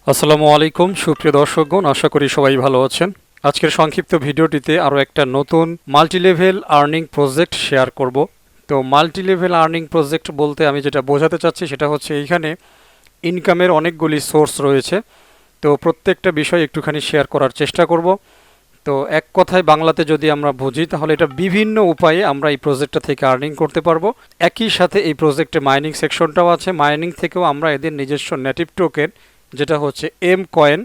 আসসালামু আলাইকুম সুপ্রিয় দর্শকগণ, আশা করি সবাই ভালো আছেন। আজকের সংক্ষিপ্ত ভিডিওটিতে আরও একটা নতুন মাল্টিলেভেল আর্নিং প্রজেক্ট শেয়ার করব। তো মাল্টিলেভেল আর্নিং প্রজেক্ট বলতে আমি যেটা বোঝাতে চাচ্ছি সেটা হচ্ছে এইখানে ইনকামের অনেকগুলি সোর্স রয়েছে। তো প্রত্যেকটা বিষয় একটুখানি শেয়ার করার চেষ্টা করব। তো এক কথায় বাংলাতে যদি আমরা বুঝি তাহলে এটা বিভিন্ন উপায়ে আমরা এই প্রজেক্টটা থেকে আর্নিং করতে পারবো। একই সাথে এই প্রজেক্টে মাইনিং সেকশনটাও আছে, মাইনিং থেকেও আমরা এদের নিজস্ব নেটিভ টোকেন যেটা হচ্ছে Mcoin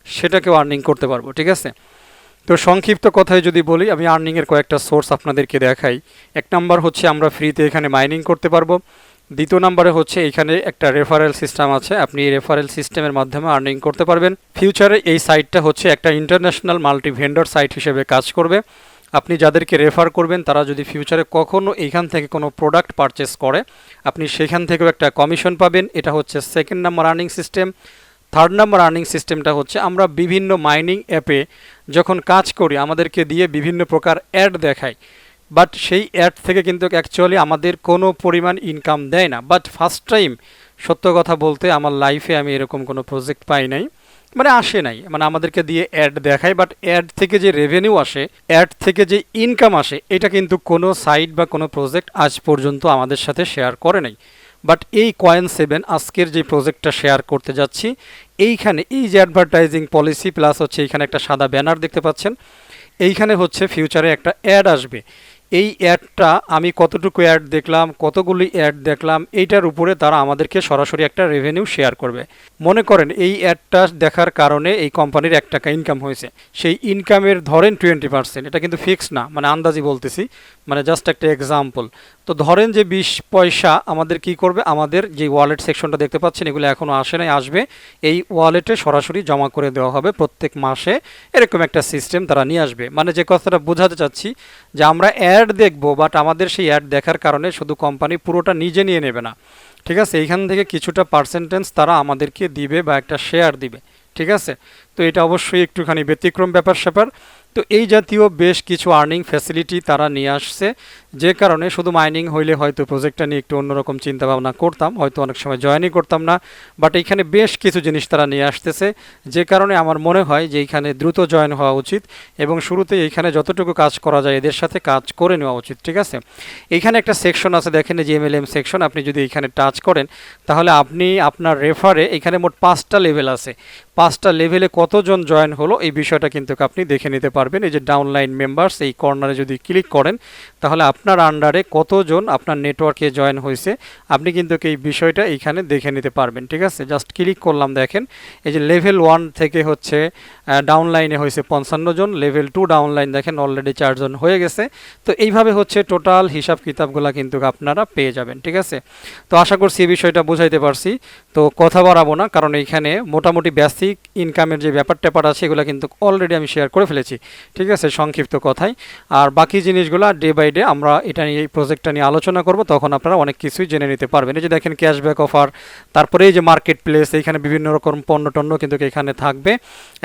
সেটাকেও আর্নিং করতে পারবো। ঠিক আছে, তো সংক্ষিপ্ত কথায় যদি বলি, আমি আর্নিংয়ের কয়েকটা সোর্স আপনাদেরকে দেখাই। এক নাম্বার হচ্ছে আমরা ফ্রিতে এখানে মাইনিং করতে পারবো। দ্বিতীয় নাম্বারে হচ্ছে এখানে একটা রেফারেল সিস্টেম আছে, আপনি এই রেফারেল সিস্টেমের মাধ্যমে আর্নিং করতে পারবেন। ফিউচারে এই সাইটটা হচ্ছে একটা ইন্টারন্যাশনাল মাল্টি ভেন্ডর সাইট হিসেবে কাজ করবে। আপনি যাদেরকে রেফার করবেন তারা যদি ফিউচারে কখনও এইখান থেকে কোনো প্রোডাক্ট পারচেস করে আপনি সেখান থেকেও একটা কমিশন পাবেন। এটা হচ্ছে second number earning system. Third number earning সিস্টেমটা হচ্ছে আমরা বিভিন্ন মাইনিং অ্যাপে যখন কাজ করি আমাদেরকে দিয়ে বিভিন্ন প্রকার অ্যাড দেখায়, বাট সেই অ্যাড থেকে কিন্তু অ্যাকচুয়ালি আমাদের কোনো পরিমাণ ইনকাম দেয় না। বাট ফার্স্ট টাইম সত্য কথা বলতে আমার লাইফে আমি এরকম কোনো প্রজেক্ট পাই নাই, মানে আসে নাই, মানে আমাদেরকে দিয়ে অ্যাড দেখায়, বাট অ্যাড থেকে যে রেভিনিউ আসে, অ্যাড থেকে যে ইনকাম আসে, এটা কিন্তু কোনো সাইট বা কোনো প্রজেক্ট আজ পর্যন্ত আমাদের সাথে শেয়ার করে নাই। বাট এই Coin7 আজকের যে প্রজেক্টটা শেয়ার করতে যাচ্ছি, এইখানে এই যে অ্যাডভার্টাইজিং পলিসি প্লাস হচ্ছে এইখানে একটা সাদা ব্যানার দেখতে পাচ্ছেন, এইখানে হচ্ছে ফিউচারে একটা অ্যাড আসবে। এই অ্যাডটা আমি কতটুকু অ্যাড দেখলাম, কতগুলি অ্যাড দেখলাম, এইটার উপরে তারা আমাদেরকে সরাসরি একটা রেভিনিউ শেয়ার করবে। মনে করেন এই অ্যাডটা দেখার কারণে এই কোম্পানির 1 টাকা ইনকাম হয়েছে, সেই ইনকামের ধরেন 20%, এটা কিন্তু ফিক্স না, মানে আন্দাজি বলতেছি, মানে জাস্ট একটা এক্সাম্পল। তো ধরেন যে 20 পয়সা আমাদের কি করবে, আমাদের যে ওয়ালেট সেকশনটা দেখতে পাচ্ছেন এগুলো এখনও আসে নাই, আসবে। এই ওয়ালেটে সরাসরি জমা করে দেওয়া হবে প্রত্যেক মাসে, এরকম একটা সিস্টেম তারা নিয়ে আসবে। মানে যে কথাটা বোঝাতে চাচ্ছি যে আমরা অ্যাড দেখব, বাট আমাদের সেই অ্যাড দেখার কারণে শুধু কোম্পানি পুরোটা নিজে নিয়ে নেবে না। ঠিক আছে, এইখান থেকে কিছুটা পার্সেন্টেজ তারা আমাদেরকে দিবে বা একটা শেয়ার দিবে। ঠিক আছে, তো এটা অবশ্যই একটুখানি ব্যতিক্রম ব্যাপার স্যাপার। তো এই জাতীয় বেশ কিছু আর্নিং ফ্যাসিলিটি তারা নিয়ে আসছে, যে কারণে শুধু মাইনিং হইলে হয়তো প্রজেক্টটা নিয়ে একটু অন্যরকম চিন্তাভাবনা করতাম, হয়তো অনেক সময় জয়েনই করতাম না। বাট এইখানে বেশ কিছু জিনিস তারা নিয়ে আসতেছে, যে কারণে আমার মনে হয় যে এইখানে দ্রুত জয়েন হওয়া উচিত এবং শুরুতে এইখানে যতটুকু কাজ করা যায় এদের সাথে কাজ করে নেওয়া উচিত। ঠিক আছে, এইখানে একটা সেকশন আছে দেখেন, যে MLM সেকশন, আপনি যদি এইখানে টাচ করেন তাহলে আপনি আপনার রেফারে এখানে মোট 5টা লেভেল আছে, 5টা লেভেলে কতজন জয়েন হলো এই বিষয়টা কিন্তু আপনি দেখে নিতে পারবেন। এই যে ডাউনলাইন মেম্বার্স, এই কর্নারে যদি ক্লিক করেন তাহলে আপনার আন্ডারে কতজন আপনার নেটওয়ার্কে জয়েন হয়েছে আপনি কিন্তু এই বিষয়টা এইখানে দেখে নিতে পারবেন। ঠিক আছে, জাস্ট ক্লিক করলাম, দেখেন এই যে লেভেল 1 থেকে হচ্ছে ডাউনলাইনে হয়েছে 55 জন, লেভেল 2 ডাউনলাইন দেখেন অলরেডি 4 জন হয়ে গেছে। তো এইভাবে হচ্ছে টোটাল হিসাব কিতাবগুলো কিন্তু আপনারা পেয়ে যাবেন। ঠিক আছে, তো আশা করছি এই বিষয়টা বুঝাইতে পারছি। তো কথা বাড়াবো না, কারণ এইখানে মোটামুটি বেসিক ইনকামের যে ব্যাপার ট্যাপার আছে এগুলো কিন্তু অলরেডি আমি শেয়ার করে ফেলেছি। ঠিক আছে, সংক্ষিপ্ত কথায়। আর বাকি জিনিসগুলো ডে বাই ডে আমরা এটা নিয়ে, এই প্রজেক্টটা নিয়ে আলোচনা করব, তখন আপনারা অনেক কিছুই জেনে নিতে পারবেন। এই যে দেখেন ক্যাশব্যাক অফার, তারপরে এই যে মার্কেট প্লেস, এইখানে বিভিন্ন রকম পণ্য টণ্য কিন্তু এখানে থাকবে,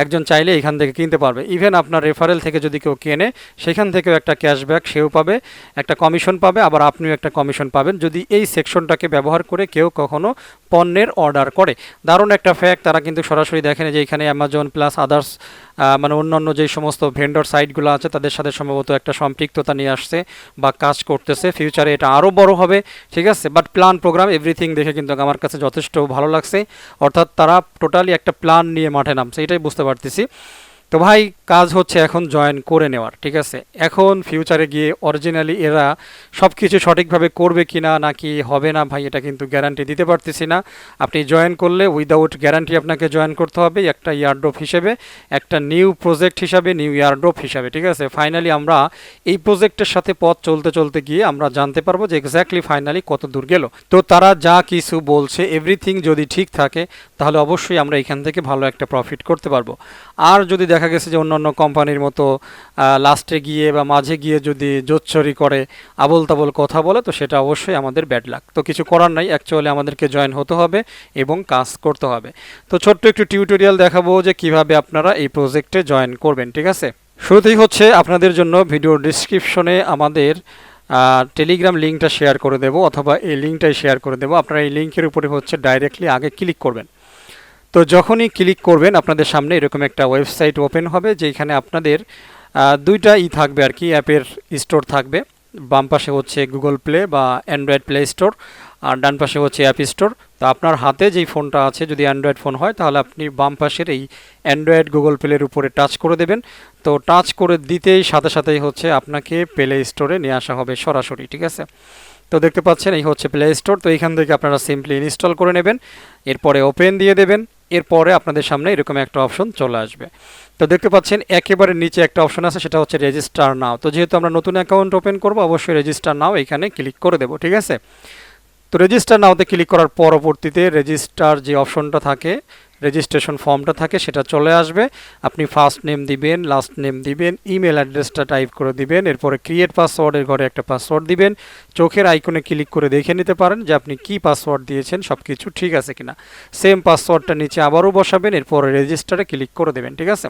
একজন চাইলে এখান থেকে কিনতে পারবে। ইভেন আপনার রেফারেল থেকে যদি কেউ কেনে সেখান থেকেও একটা ক্যাশব্যাক সেও পাবে, একটা কমিশন পাবে, আবার আপনিও একটা কমিশন পাবেন যদি এই সেকশনটাকে ব্যবহার করে কেউ কখনো পণ্যের অর্ডার করে। দারুণ একটা ফ্যাক্ট, তারা কিন্তু সরাসরি দেখেন যে এখানে অ্যামাজন প্লাস আদার্স মানে অন্যান্য যে সমস্ত ভেন্ডর সাইটগুলো আছে তাদের সাথে সম্ভবত একটা সম্পৃক্ততা নিয়ে আসছে বা কাজ করতেছে। ফিউচারে এটা আরও বড় হবে। ঠিক আছে, বাট প্ল্যান প্রোগ্রাম এভরিথিং দেখে কিন্তু আমার কাছে যথেষ্ট ভালো লাগছে, অর্থাৎ তারা টোটালি একটা প্ল্যান নিয়ে মাঠে নামছে, এটাই বুঝতে পারতেছি। তো ভাই কাজ হচ্ছে এখন জয়েন করে নেওয়ার। ঠিক আছে, এখন ফিউচারে গিয়ে অরিজিনালি এরা সব কিছু সঠিকভাবে করবে কি না, নাকি হবে না ভাই, এটা কিন্তু গ্যারান্টি দিতে পারতেছি না। আপনি জয়েন করলে উইদাউট গ্যারান্টি আপনাকে জয়েন করতে হবে একটা ইয়ারড্রপ হিসেবে, একটা নিউ প্রজেক্ট হিসাবে, নিউ ইয়ারড্রপ হিসাবে। ঠিক আছে, ফাইনালি আমরা এই প্রজেক্টের সাথে পথ চলতে চলতে গিয়ে আমরা জানতে পারবো যে এক্স্যাক্টলি ফাইনালি কত দূর গেল। তো তারা যা কিছু বলছে এভরিথিং যদি ঠিক থাকে তাহলে অবশ্যই আমরা এখান থেকে ভালো একটা প্রফিট করতে পারবো। আর যদি দেখা গেছে যে অন্যান্য কোম্পানির মতো লাস্টে গিয়ে বা মাঝে গিয়ে যদি জোচ্চুরি করে, আবোল তাবোল কথা বলে, তো সেটা অবশ্যই আমাদের ব্যাড লাক। তো কিছু করার নাই, অ্যাকচুয়ালি আমাদেরকে জয়েন হতে হবে এবং কাজ করতে হবে। তো ছোট্ট একটু টিউটোরিয়াল দেখাবো যে কিভাবে আপনারা এই প্রজেক্টে জয়েন করবেন। ঠিক আছে, শুরুতেই হচ্ছে আপনাদের জন্য ভিডিও ডিসক্রিপশনে আমাদের টেলিগ্রাম লিঙ্কটা শেয়ার করে দেবো, অথবা এই লিঙ্কটাই শেয়ার করে দেবো। আপনারা এই লিঙ্কের উপরে হচ্ছে ডাইরেক্টলি আগে ক্লিক করবেন। তো যখনই ক্লিক করবেন আপনাদের সামনে এরকম একটা ওয়েবসাইট ওপেন হবে, যেখানে আপনাদের দুইটা থাকবে আর কি, অ্যাপের স্টোর থাকবে। বাম পাশে হচ্ছে গুগল প্লে বা অ্যান্ড্রয়েড প্লে স্টোর, আর ডান পাশে হচ্ছে অ্যাপ স্টোর। তো আপনার হাতে যেই ফোনটা আছে, যদি অ্যান্ড্রয়েড ফোন হয় তাহলে আপনি বাম পাশের এই অ্যান্ড্রয়েড গুগল প্লের উপরে টাচ করে দেবেন। তো টাচ করে দিতেই সাথে সাথেই হচ্ছে আপনাকে প্লে স্টোরে নিয়ে আসা হবে সরাসরি, ঠিক আছে। তো দেখতে পাচ্ছেন এই হচ্ছে প্লে স্টোর। তো এখান থেকে আপনারা সিম্পলি ইনস্টল করে নেবেন, এরপরে ওপেন দিয়ে দেবেন। এরপরে আপনাদের সামনে এরকম একটা অপশন চলে আসবে। তো দেখতে পাচ্ছেন একেবারে নিচে একটা অপশন আছে, সেটা হচ্ছে রেজিস্টার নাও। তো যেহেতু আমরা নতুন অ্যাকাউন্ট ওপেন করব, অবশ্যই রেজিস্টার নাও এখানে ক্লিক করে দেবো, ঠিক আছে। তো রেজিস্টার নাওতে ক্লিক করার পরবর্তীতে রেজিস্টার যে অপশনটা থাকে, রেজিস্ট্রেশন ফর্মটা থাকে, সেটা চলে আসবে। আপনি ফার্স্ট নেম দিবেন, লাস্ট নেম দিবেন, ইমেল অ্যাড্রেসটা টাইপ করে দিবেন, এরপরে ক্রিয়েট পাসওয়ার্ডের ঘরে একটা পাসওয়ার্ড দিবেন। চোখের আইকনে ক্লিক করে দেখে নিতে পারেন যে আপনি কি পাসওয়ার্ড দিয়েছেন, সব কিছু ঠিক আছে কিনা। সেম পাসওয়ার্ডটা নিচে আবারও বসাবেন, এরপরে রেজিস্টারে ক্লিক করে দেবেন, ঠিক আছে।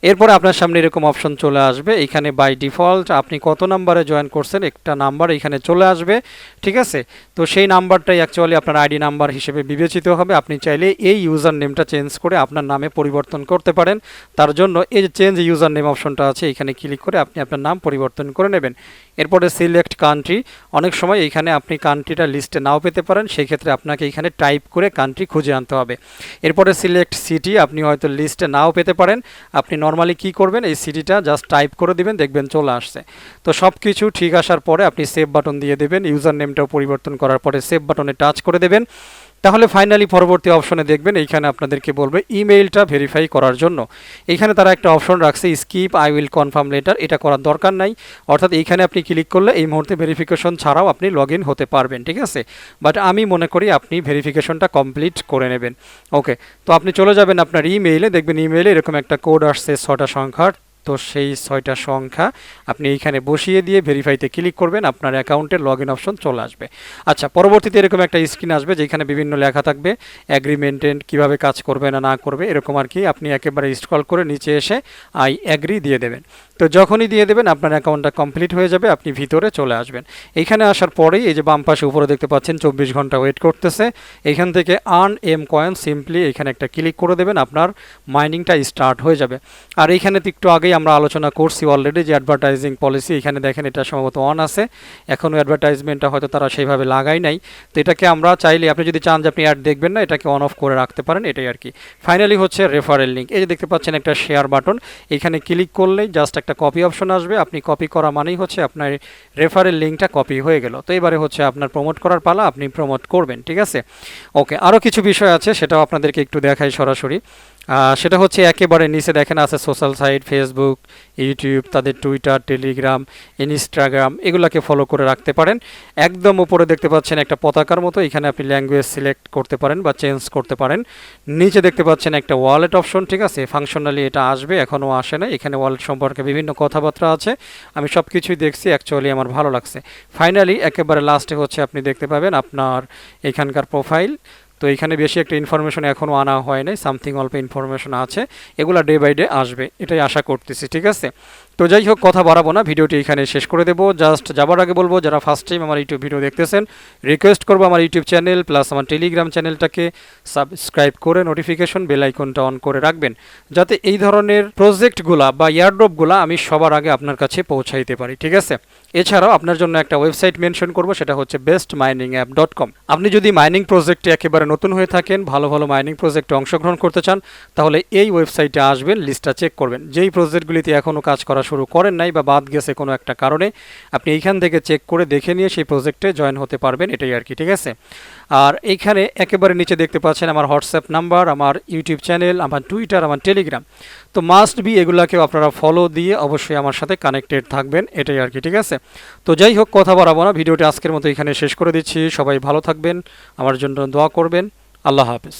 এরপরে আপনার সামনে এরকম অপশন চলে আসবে। এখানে বাই ডিফল্ট আপনি কত নাম্বারে জয়েন করছেন একটা নাম্বার এখানে চলে আসবে, ঠিক আছে। তো সেই নাম্বারটাই অ্যাকচুয়ালি আপনার আইডি নাম্বার হিসেবে বিবেচিত হবে। আপনি চাইলে এই ইউজার নেমটা চেঞ্জ করে আপনার নামে পরিবর্তন করতে পারেন। তার জন্য এই যে চেঞ্জ ইউজার নেম অপশনটা আছে, এখানে ক্লিক করে আপনি আপনার নাম পরিবর্তন করে নেবেন। এরপরে সিলেক্ট কান্ট্রি, অনেক সময় এইখানে আপনি কান্ট্রিটা লিস্টে নাও পেতে পারেন, সেই ক্ষেত্রে আপনাকে এখানে টাইপ করে কান্ট্রি খুঁজে আনতে হবে। এরপরে সিলেক্ট সিটি, আপনি হয়তো লিস্টে নাও পেতে পারেন। আপনি নর্মালি কি করবেন, এই সিটিটা জাস্ট টাইপ করে দিবেন, দেখবেন চলে আসছে। তো সব কিছু ঠিক আসার পরে আপনি সেভ বাটন দিয়ে দেবেন। ইউজার নেমটাও পরিবর্তন করার পরে সেভ বাটনে টাচ করে দেবেন। তাহলে ফাইনালি পরবর্তী অপশনে দেখবেন এইখানে আপনাদেরকে বলবে ইমেইলটা ভেরিফাই করার জন্য। এইখানে তারা একটা অপশন রাখছে skip I will confirm letter, এটা করার দরকার নাই। অর্থাৎ এইখানে আপনি ক্লিক করলে এই মুহূর্তে ভেরিফিকেশন ছাড়াও আপনি লগ ইন হতে পারবেন, ঠিক আছে। বাট আমি মনে করি আপনি ভেরিফিকেশনটা কমপ্লিট করে নেবেন। ওকে, তো আপনি চলে যাবেন আপনার ইমেইলে, দেখবেন ইমেইলে এরকম একটা কোড আসছে 6টা সংখ্যার। তো সেই 6টা সংখ্যা আপনি এইখানে বসিয়ে দিয়ে ভেরিফাইতে ক্লিক করবেন, আপনার অ্যাকাউন্টের লগ ইন অপশন চলে আসবে। আচ্ছা, পরবর্তীতে এরকম একটা স্ক্রিন আসবে যেখানে বিভিন্ন লেখা থাকবে অ্যাগ্রিমেন্টেন্ট, কীভাবে কাজ করবে না করবে এরকম আর কি। আপনি একেবারে স্ক্রল করে নিচে এসে আই অ্যাগ্রি দিয়ে দেবেন। তো যখনই দিয়ে দেবেন আপনার অ্যাকাউন্টটা কমপ্লিট হয়ে যাবে, আপনি ভিতরে চলে আসবেন। এইখানে আসার পরেই এই যে বাম পাশে উপরে দেখতে পাচ্ছেন 24 ঘন্টা ওয়েট করতেছে। এইখান থেকে আর্ন Mcoin, সিম্পলি এখানে একটা ক্লিক করে দেবেন, আপনার মাইনিংটা স্টার্ট হয়ে যাবে। আর এইখানে তো একটু আগেই আমরা আলোচনা করছি অলরেডি যে অ্যাডভার্টাইজিং পলিসি, এখানে দেখেন এটা সম্ভবত অন আছে, এখনও অ্যাডভার্টাইজমেন্টটা হয়তো তারা সেইভাবে লাগাই নাই। তো এটাকে আমরা চাইলে, আপনি যদি চান যে আপনি অ্যাড দেখবেন না, এটাকে অন অফ করে রাখতে পারেন, এটাই আর কি। ফাইনালি হচ্ছে রেফারেল লিঙ্ক, এই যে দেখতে পাচ্ছেন একটা শেয়ার বাটন, এখানে ক্লিক করলেই জাস্ট একটা কপি অপশন আসবে। আপনি কপি করা মানেই হচ্ছে আপনার রেফারেল লিঙ্কটা কপি হয়ে গেল। তো এবারে হচ্ছে আপনার প্রমোট করার পালা, আপনি প্রমোট করবেন, ঠিক আছে। ওকে, আরও কিছু বিষয় আছে, সেটাও আপনাদেরকে একটু দেখাই সরাসরি। সেটা হচ্ছে একেবারে নিচে দেখেন আছে সোশ্যাল সাইট, ফেসবুক, ইউটিউব, তাদের টুইটার, টেলিগ্রাম, ইনস্টাগ্রাম, এগুলোকে ফলো করে রাখতে পারেন। একদম উপরে দেখতে পাচ্ছেন একটা পতাকার মতো, এখানে আপনি ল্যাঙ্গুয়েজ সিলেক্ট করতে পারেন বা চেঞ্জ করতে পারেন। নিচে দেখতে পাচ্ছেন একটা ওয়ালেট অপশন, ঠিক আছে। ফাংশনালি এটা আসবে, এখনও আসে না। এখানে ওয়ালেট সম্পর্কে বিভিন্ন কথাবার্তা আছে, আমি সব কিছুই দেখছি, অ্যাকচুয়ালি আমার ভালো লাগছে। ফাইনালি একেবারে লাস্টে হচ্ছে আপনি দেখতে পাবেন আপনার এখানকার প্রোফাইল। তো এখানে বেশি একটা ইনফরমেশন এখনও আনা হয় নাই, সামথিং অল্প ইনফরমেশন আছে, এগুলো ডে বাই ডে আসবে, এটাই আশা করতেছি, ঠিক আছে। তো যাই হোক, কথা বাড়াবো না, ভিডিওটি এখানে শেষ করে দেবো। জাস্ট যাবার আগে বলবো, যারা ফার্স্ট টাইম আমার ইউটিউব ভিডিও দেখতেছেন, রিকোয়েস্ট করবো আমার ইউটিউব চ্যানেল প্লাস আমার টেলিগ্রাম চ্যানেলটাকে সাবস্ক্রাইব করে নোটিফিকেশন বেল আইকনটা অন করে রাখবেন, যাতে এই ধরনের প্রজেক্টগুলা বা এয়ারড্রপগুলা আমি সবার আগে আপনার কাছে পৌঁছাইতে পারি, ঠিক আছে। এছাড়াও আপনার জন্য একটা ওয়েবসাইট মেনশন করবো, সেটা হচ্ছে bestminingapp.com। আপনি যদি মাইনিং প্রজেক্টে একেবারে নতুন হয়ে থাকেন, ভালো ভালো মাইনিং প্রজেক্টে অংশগ্রহণ করতে চান, তাহলে এই ওয়েবসাইটে আসবেন, লিস্টটা চেক করবেন। যেই প্রজেক্টগুলিতে এখনও কাজ করা শুরু করেন নাই বা বাদ গেছে কোনো একটা কারণে, আপনি এইখান থেকে চেক করে দেখে নিয়ে সেই প্রজেক্টে জয়েন হতে পারবেন, এটাই আর কি, ঠিক আছে। আর এইখানে একেবারে নিচে দেখতে পাচ্ছেন আমার হোয়াটসঅ্যাপ নাম্বার, আমার ইউটিউব চ্যানেল, আমার টুইটার, আমার টেলিগ্রাম। তো মাস্ট বি এগুলাকেও আপনারা ফলো দিয়ে অবশ্যই আমার সাথে কানেক্টেড থাকবেন, এটাই আর কি, ঠিক আছে। তো যাই হোক, কথা বাড়াবো না, ভিডিওটি আজকের মতো এখানে শেষ করে দিচ্ছি। সবাই ভালো থাকবেন, আমার জন্য দোয়া করবেন। আল্লাহ হাফেজ।